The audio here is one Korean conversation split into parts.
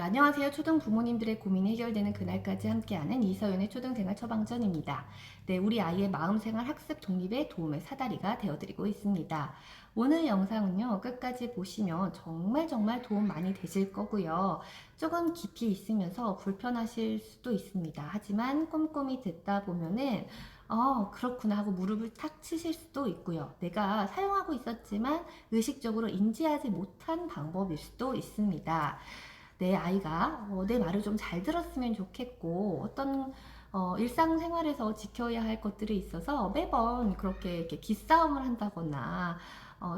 안녕하세요. 초등 부모님들의 고민이 해결되는 그날까지 함께하는 이서연의 초등생활 처방전입니다. 네, 우리 아이의 마음생활 학습 독립에 도움의 사다리가 되어드리고 있습니다. 오늘 영상은요, 끝까지 보시면 정말 도움 많이 되실 거고요. 조금 깊이 있으면서 불편하실 수도 있습니다. 하지만 꼼꼼히 듣다 보면은 그렇구나 하고 무릎을 탁 치실 수도 있고요. 내가 사용하고 있었지만 의식적으로 인지하지 못한 방법일 수도 있습니다. 내 아이가 내 말을 좀 잘 들었으면 좋겠고 어떤 일상생활에서 지켜야 할 것들이 있어서 매번 그렇게 이렇게 기싸움을 한다거나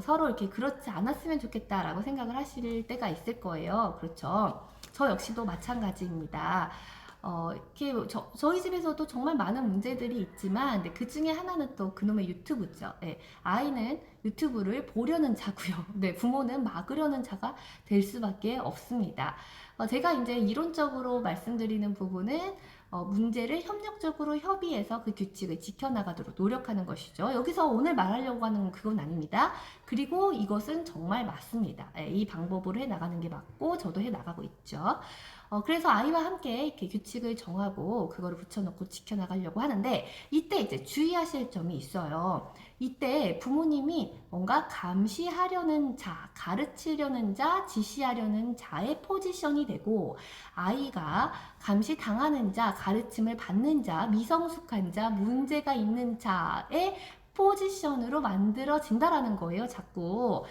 서로 이렇게 그렇지 않았으면 좋겠다라고 생각을 하실 때가 있을 거예요. 그렇죠? 저 역시도 마찬가지입니다. 이렇게 저희 집에서도 정말 많은 문제들이 있지만 그 중에 하나는 또 그놈의 유튜브죠. 네, 아이는 유튜브를 보려는 자고요. 네, 부모는 막으려는 자가 될 수밖에 없습니다. 제가 이제 이론적으로 말씀드리는 부분은 문제를 협력적으로 협의해서 그 규칙을 지켜나가도록 노력하는 것이죠. 여기서 오늘 말하려고 하는 그건 아닙니다. 그리고 이것은 정말 맞습니다. 이 방법으로 해나가는 게 맞고 저도 해나가고 있죠. 그래서 아이와 함께 이렇게 규칙을 정하고 그거를 붙여놓고 지켜나가려고 하는데 이때 이제 주의하실 점이 있어요. 이때 부모님이 뭔가 감시하려는 자, 가르치려는 자, 지시하려는 자의 포지션이 되고 아이가 감시당하는 자, 가르침을 받는 자, 미성숙한 자, 문제가 있는 자의 포지션으로 만들어진다라는 거예요. 자꾸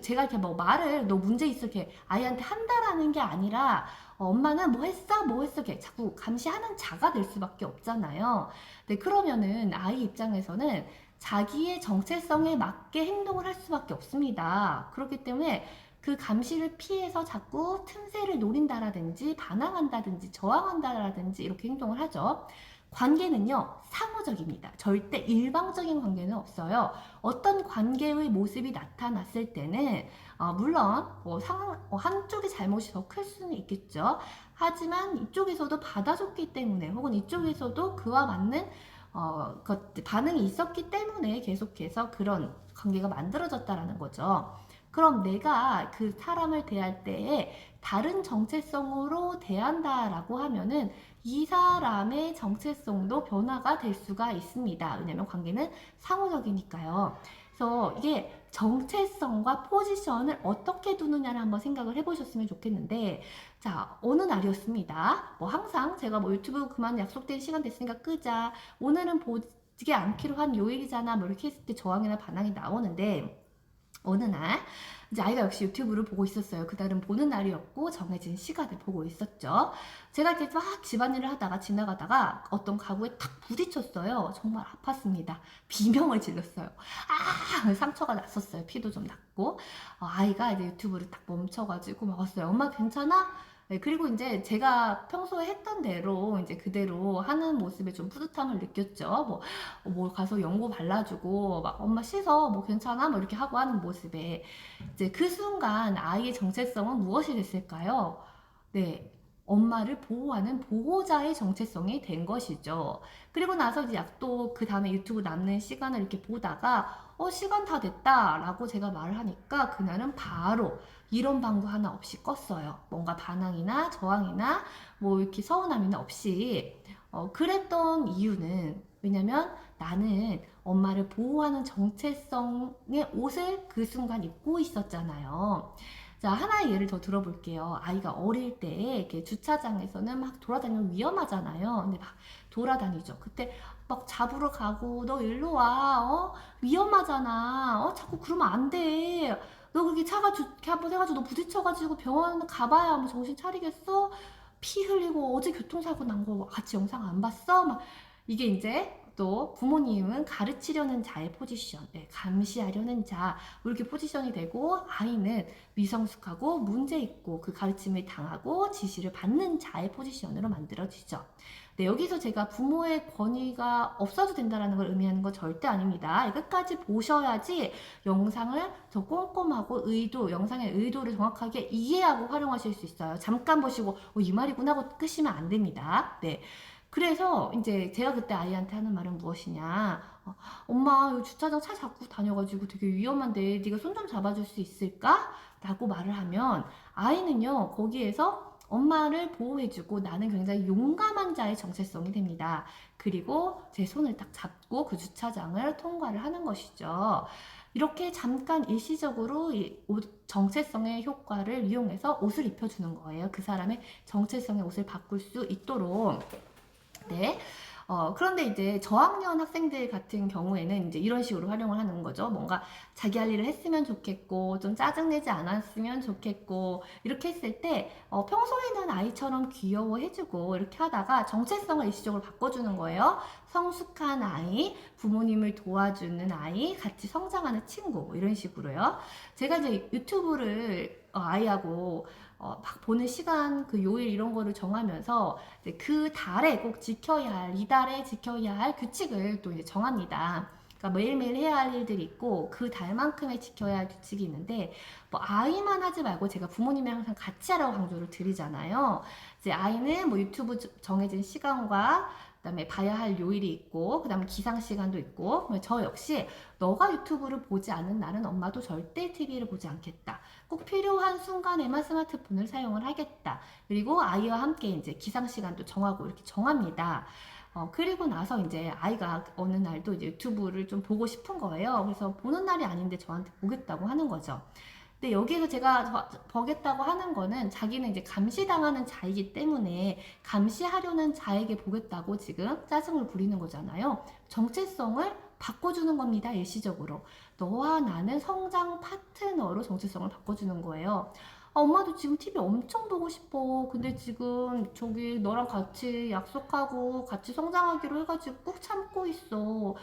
제가 이렇게 말을 너 문제 있어 이렇게 아이한테 한다라는 게 아니라 엄마는 뭐 했어? 뭐 했어? 이렇게 자꾸 감시하는 자가 될 수밖에 없잖아요. 네, 그러면은 아이 입장에서는 자기의 정체성에 맞게 행동을 할 수밖에 없습니다. 그렇기 때문에 그 감시를 피해서 자꾸 틈새를 노린다라든지 반항한다든지 저항한다라든지 이렇게 행동을 하죠. 관계는요, 상호적입니다. 절대 일방적인 관계는 없어요. 어떤 관계의 모습이 나타났을 때는 물론 한쪽의 잘못이 더 클 수는 있겠죠. 하지만 이쪽에서도 받아줬기 때문에 혹은 이쪽에서도 그와 맞는 반응이 있었기 때문에 계속해서 그런 관계가 만들어졌다라는 거죠. 그럼 내가 그 사람을 대할 때에 다른 정체성으로 대한다라고 하면은 이 사람의 정체성도 변화가 될 수가 있습니다. 왜냐면 관계는 상호적이니까요. 그래서 이게 정체성과 포지션을 어떻게 두느냐를 한번 생각을 해보셨으면 좋겠는데, 자, 어느 날이었습니다. 항상 제가 유튜브 그만 약속된 시간 됐으니까 끄자. 오늘은 보지 않기로 한 요일이잖아. 이렇게 했을 때 저항이나 반항이 나오는데, 어느 날 이제 아이가 역시 유튜브를 보고 있었어요. 그날은 보는 날이었고 정해진 시간을 보고 있었죠. 제가 이렇게 막 집안일을 하다가 지나가다가 어떤 가구에 탁 부딪혔어요. 정말 아팠습니다. 비명을 질렀어요. 상처가 났었어요. 피도 좀 났고 아이가 이제 유튜브를 딱 멈춰가지고 막 왔어요. 엄마 괜찮아? 네, 그리고 이제 제가 평소에 했던 대로 이제 그대로 하는 모습에 좀 뿌듯함을 느꼈죠. 가서 연고 발라주고 막 엄마 씻어 괜찮아 이렇게 하고 하는 모습에 이제 그 순간 아이의 정체성은 무엇이 됐을까요? 네. 엄마를 보호하는 보호자의 정체성이 된 것이죠. 그리고 나서 이제 또 그 다음에 유튜브 남는 시간을 이렇게 보다가 시간 다 됐다 라고 제가 말을 하니까 그날은 바로 이런 방구 하나 없이 껐어요. 뭔가 반항이나 저항이나 이렇게 서운함이나 없이 그랬던 이유는 왜냐면 나는 엄마를 보호하는 정체성의 옷을 그 순간 입고 있었잖아요. 자, 하나의 예를 더 들어볼게요. 아이가 어릴 때 이렇게 주차장에서는 막 돌아다니면 위험하잖아요. 근데 막 돌아다니죠. 그때 막 잡으러 가고 너 일로 와. 위험하잖아. 자꾸 그러면 안 돼. 너 그렇게 이렇게 한번 해가지고 너 부딪혀가지고 병원 가봐야 정신 차리겠어? 피 흘리고 어제 교통사고 난 거 같이 영상 안 봤어? 이게 이제 또 부모님은 가르치려는 자의 포지션, 감시하려는 자 이렇게 포지션이 되고 아이는 미성숙하고 문제 있고 그 가르침을 당하고 지시를 받는 자의 포지션으로 만들어지죠. 네, 여기서 제가 부모의 권위가 없어도 된다는 걸 의미하는 건 절대 아닙니다. 끝까지 보셔야지 영상을 더 꼼꼼하고 영상의 의도를 정확하게 이해하고 활용하실 수 있어요. 잠깐 보시고 이 말이구나 하고 끄시면 안 됩니다. 네. 그래서 이제 제가 그때 아이한테 하는 말은 무엇이냐. 엄마 이 주차장 차 자꾸 다녀가지고 되게 위험한데 네가 손 좀 잡아줄 수 있을까? 라고 말을 하면 아이는요 거기에서 엄마를 보호해주고 나는 굉장히 용감한 자의 정체성이 됩니다. 그리고 제 손을 딱 잡고 그 주차장을 통과를 하는 것이죠. 이렇게 잠깐 일시적으로 정체성의 효과를 이용해서 옷을 입혀주는 거예요. 그 사람의 정체성의 옷을 바꿀 수 있도록. 네. 그런데 이제 저학년 학생들 같은 경우에는 이제 이런 식으로 활용을 하는 거죠. 뭔가 자기 할 일을 했으면 좋겠고, 좀 짜증내지 않았으면 좋겠고, 이렇게 했을 때, 평소에는 아이처럼 귀여워해주고, 이렇게 하다가 정체성을 일시적으로 바꿔주는 거예요. 성숙한 아이, 부모님을 도와주는 아이, 같이 성장하는 친구, 뭐 이런 식으로요. 제가 이제 유튜브를 아이하고 막 보는 시간, 그 요일 이런 거를 정하면서 이제 그 달에 꼭 지켜야 할, 이달에 지켜야 할 규칙을 또 이제 정합니다. 그러니까 매일매일 해야 할 일들이 있고 그 달만큼의 지켜야 할 규칙이 있는데 뭐 아이만 하지 말고 제가 부모님이랑 항상 같이 하라고 강조를 드리잖아요. 이제 아이는 뭐 유튜브 정해진 시간과 그다음에 봐야 할 요일이 있고 그다음에 기상 시간도 있고 저 역시 너가 유튜브를 보지 않는 날은 엄마도 절대 TV를 보지 않겠다. 꼭 필요한 순간에만 스마트폰을 사용을 하겠다. 그리고 아이와 함께 이제 기상 시간도 정하고 이렇게 정합니다. 그리고 나서 이제 아이가 어느 날도 이제 유튜브를 좀 보고 싶은 거예요. 그래서 보는 날이 아닌데 저한테 보겠다고 하는 거죠. 근데 여기에서 제가 보겠다고 하는 거는 자기는 이제 감시당하는 자이기 때문에 감시하려는 자에게 보겠다고 지금 짜증을 부리는 거잖아요. 정체성을 바꿔주는 겁니다. 일시적으로. 너와 나는 성장 파트너로 정체성을 바꿔주는 거예요. 엄마도 지금 TV 엄청 보고 싶어. 근데 지금 저기 너랑 같이 약속하고 같이 성장하기로 해가지고 꾹 참고 있어.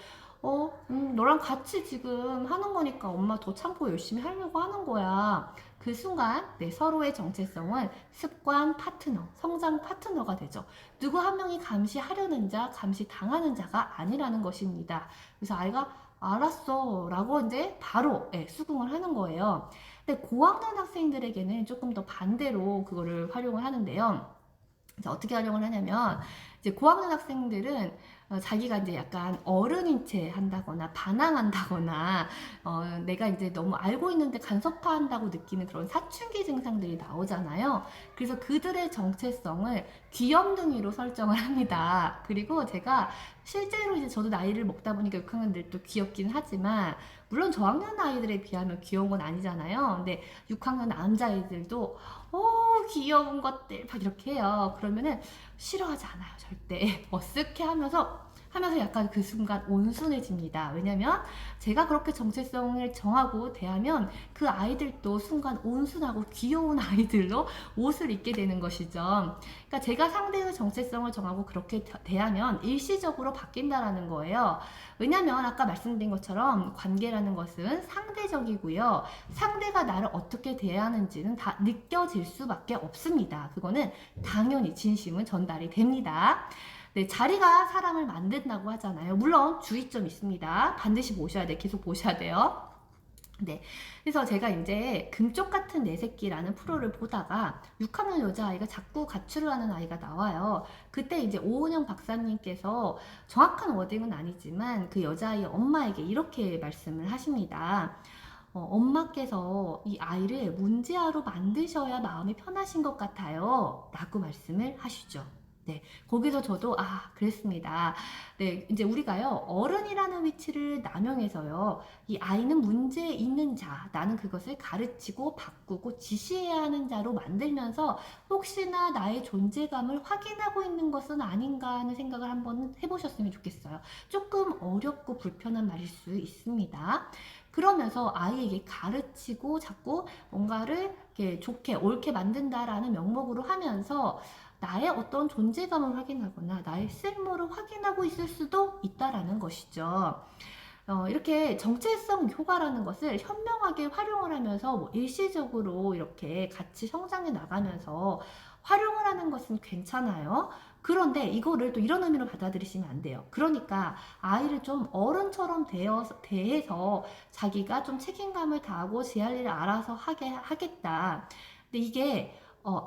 너랑 같이 지금 하는 거니까 엄마 더 참고 열심히 하려고 하는 거야. 그 순간 내 서로의 정체성은 습관 파트너, 성장 파트너가 되죠. 누구 한 명이 감시하려는 자, 감시당하는 자가 아니라는 것입니다. 그래서 아이가 알았어 라고 이제 바로 수긍을 하는 거예요. 근데 고학년 학생들에게는 조금 더 반대로 그거를 활용을 하는데요. 어떻게 활용을 하냐면 이제 고학년 학생들은 자기가 이제 약간 어른인 채 한다거나 반항한다거나 내가 이제 너무 알고 있는데 간섭화한다고 느끼는 그런 사춘기 증상들이 나오잖아요. 그래서 그들의 정체성을 귀염둥이로 설정을 합니다. 그리고 제가 실제로 이제 저도 나이를 먹다 보니까 6학년들도 귀엽긴 하지만 물론 저학년 아이들에 비하면 귀여운 건 아니잖아요. 근데 6학년 남자아이들도 귀여운 것들 막 이렇게 해요. 그러면은 싫어하지 않아요. 절대. 머쓱해 하면서 약간 그 순간 온순해집니다. 왜냐면 제가 그렇게 정체성을 정하고 대하면 그 아이들도 순간 온순하고 귀여운 아이들로 옷을 입게 되는 것이죠. 그러니까 제가 상대의 정체성을 정하고 그렇게 대하면 일시적으로 바뀐다라는 거예요. 왜냐면 아까 말씀드린 것처럼 관계라는 것은 상대적이고요. 상대가 나를 어떻게 대하는지는 다 느껴질 수밖에 없습니다. 그거는 당연히 진심은 전달이 됩니다. 네, 자리가 사람을 만든다고 하잖아요. 물론 주의점 있습니다. 반드시 보셔야 돼. 계속 보셔야 돼요. 네. 그래서 제가 이제 금쪽 같은 내 새끼라는 프로를 보다가 6학년 여자아이가 자꾸 가출을 하는 아이가 나와요. 그때 이제 오은영 박사님께서 정확한 워딩은 아니지만 그 여자아이의 엄마에게 이렇게 말씀을 하십니다. 엄마께서 이 아이를 문제아로 만드셔야 마음이 편하신 것 같아요. 라고 말씀을 하시죠. 네, 거기서 저도 그랬습니다. 네, 이제 우리가요 어른이라는 위치를 남용해서요 이 아이는 문제 있는 자, 나는 그것을 가르치고 바꾸고 지시해야 하는 자로 만들면서 혹시나 나의 존재감을 확인하고 있는 것은 아닌가 하는 생각을 한번 해보셨으면 좋겠어요. 조금 어렵고 불편한 말일 수 있습니다. 그러면서 아이에게 가르치고 자꾸 뭔가를 이렇게 좋게 옳게 만든다라는 명목으로 하면서 나의 어떤 존재감을 확인하거나 나의 쓸모를 확인하고 있을 수도 있다라는 것이죠. 이렇게 정체성 효과라는 것을 현명하게 활용을 하면서 뭐 일시적으로 이렇게 같이 성장해 나가면서 활용을 하는 것은 괜찮아요. 그런데 이거를 또 이런 의미로 받아들이시면 안 돼요. 그러니까 아이를 좀 어른처럼 대해서 자기가 좀 책임감을 다하고 제 할 일을 알아서 하겠다. 근데 이게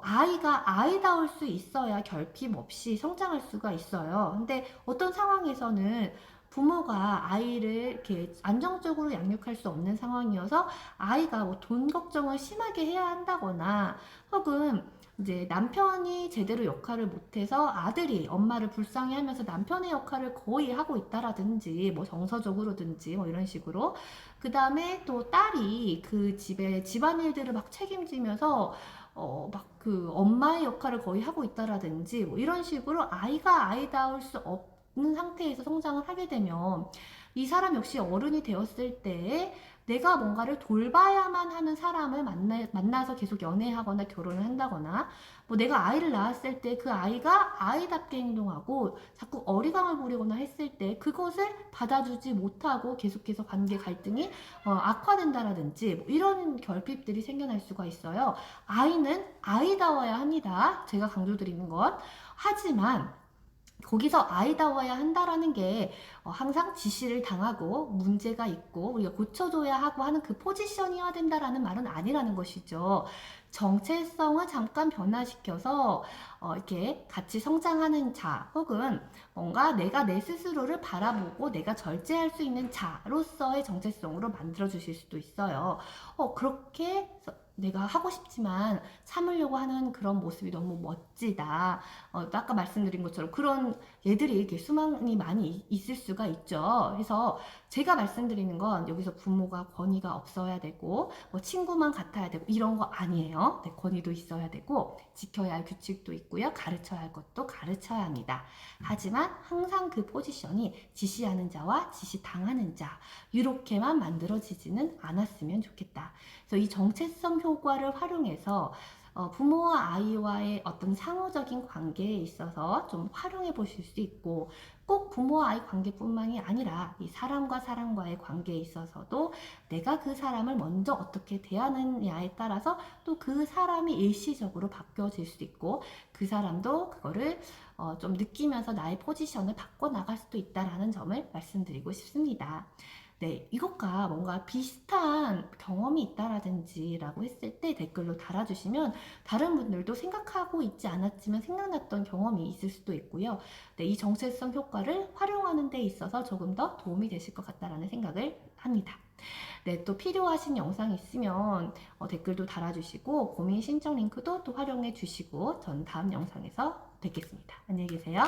아이가 아이다울 수 있어야 결핍 없이 성장할 수가 있어요. 근데 어떤 상황에서는 부모가 아이를 이렇게 안정적으로 양육할 수 없는 상황이어서 아이가 뭐 돈 걱정을 심하게 해야 한다거나 혹은 이제 남편이 제대로 역할을 못해서 아들이 엄마를 불쌍히 하면서 남편의 역할을 거의 하고 있다라든지, 뭐 정서적으로든지, 뭐 이런 식으로. 그 다음에 또 딸이 그 집에 집안일들을 막 책임지면서, 막 그 엄마의 역할을 거의 하고 있다라든지, 뭐 이런 식으로 아이가 아이다울 수 없는 상태에서 성장을 하게 되면, 이 사람 역시 어른이 되었을 때 내가 뭔가를 돌봐야만 하는 사람을 만나서 계속 연애하거나 결혼을 한다거나, 뭐 내가 아이를 낳았을 때 그 아이가 아이답게 행동하고 자꾸 어리광을 부리거나 했을 때 그것을 받아주지 못하고 계속해서 관계 갈등이 악화된다라든지, 뭐 이런 결핍들이 생겨날 수가 있어요. 아이는 아이다워야 합니다. 제가 강조드리는 것. 하지만 거기서 아이다워야 한다라는 게 항상 지시를 당하고 문제가 있고 우리가 고쳐줘야 하고 하는 그 포지션이어야 된다라는 말은 아니라는 것이죠. 정체성을 잠깐 변화시켜서 이렇게 같이 성장하는 자, 혹은 뭔가 내가 내 스스로를 바라보고 내가 절제할 수 있는 자로서의 정체성으로 만들어 주실 수도 있어요. 그렇게 내가 하고 싶지만 참으려고 하는 그런 모습이 너무 멋지다. 아까 말씀드린 것처럼 그런 얘들이 이렇게 수많이 많이 있을 수가 있죠. 그래서 제가 말씀드리는 건 여기서 부모가 권위가 없어야 되고, 뭐 친구만 같아야 되고, 이런 거 아니에요. 네, 권위도 있어야 되고, 지켜야 할 규칙도 있고요. 가르쳐야 할 것도 가르쳐야 합니다. 하지만 항상 그 포지션이 지시하는 자와 지시당하는 자, 이렇게만 만들어지지는 않았으면 좋겠다. 그래서 이 정체성 효과를 활용해서 부모와 아이와의 어떤 상호적인 관계에 있어서 좀 활용해 보실 수 있고, 꼭 부모와 아이 관계뿐만이 아니라 이 사람과 사람과의 관계에 있어서도 내가 그 사람을 먼저 어떻게 대하느냐에 따라서 또 그 사람이 일시적으로 바뀌어질 수 있고, 그 사람도 그거를 좀 느끼면서 나의 포지션을 바꿔나갈 수도 있다라는 점을 말씀드리고 싶습니다. 네, 이것과 뭔가 비슷한 경험이 있다라든지 라고 했을 때 댓글로 달아주시면 다른 분들도 생각하고 있지 않았지만 생각났던 경험이 있을 수도 있고요. 네, 이 정체성 효과를 활용하는 데 있어서 조금 더 도움이 되실 것 같다라는 생각을 합니다. 네, 또 필요하신 영상이 있으면 댓글도 달아주시고 고민 신청 링크도 또 활용해 주시고 전 다음 영상에서 뵙겠습니다. 안녕히 계세요.